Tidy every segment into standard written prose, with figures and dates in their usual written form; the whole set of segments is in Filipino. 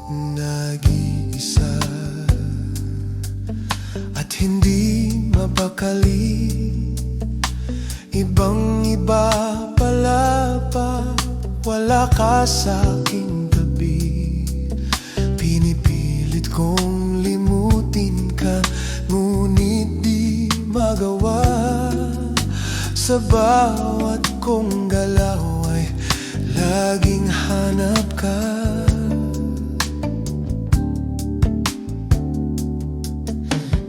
nag-iisa at hindi mapakali. Ibang-iba pala pa, wala ka sa'king tabi. Pinipilit kong limutin ka, ngunit di magawa. Sa bawat kong galaw ay laging hanap ka.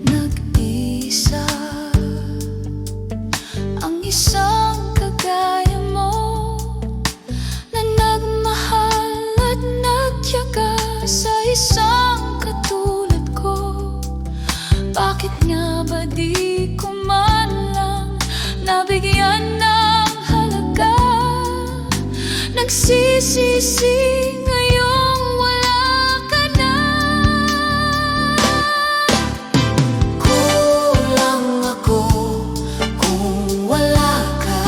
Nag-isa ang isang kagaya mo, na nagmahal at nagtiyaga sa isang katulad ko. Bakit nga ba di ko man lang nabigyan ng halaga? Nagsisisi ngayong wala ka na. Kulang ako kung wala ka.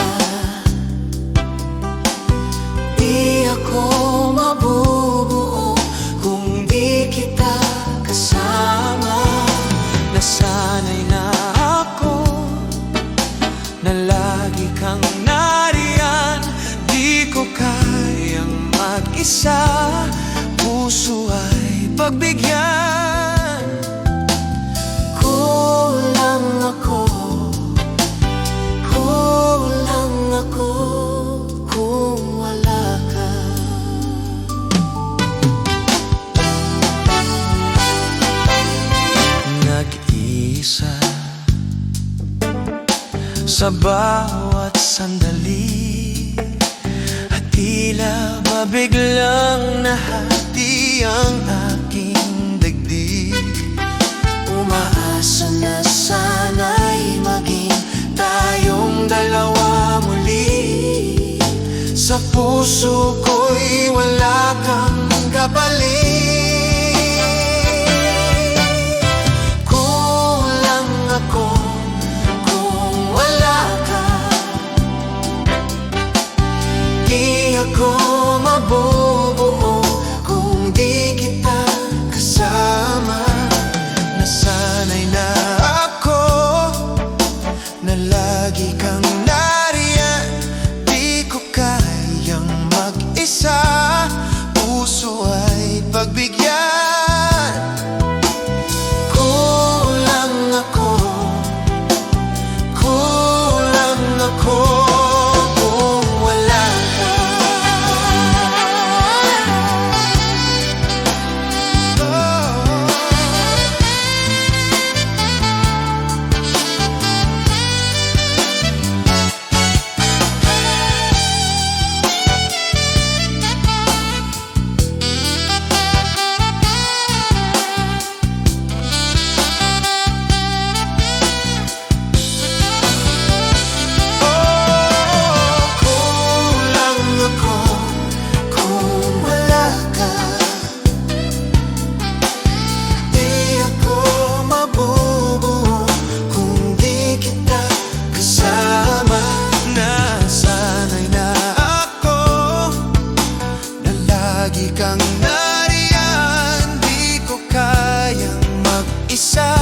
Di ako mabubuo kung di kita kasama. Nasanay na ako na lagi kang nariyan. Di ko kayang mag-isa, puso ay pagbigyan. Kulang ako kung wala ka. Nag-iisa sa bawat sandali, at tila mabiglang nahati ang aking daigdig. Umaasa na sana'y maging tayong dalawa muli. Sa puso ko'y wala kang kapalit. Kulang ako kung wala ka. Di ako mabubuo kung di kita kasama. Nasanay na ako na lagi kang nariyan. Di ko kayang mag-isa, puso ay pagbigyan. Kulang ako kung wala ka. Lagi kang nariyan, di ko kayang mag-isa.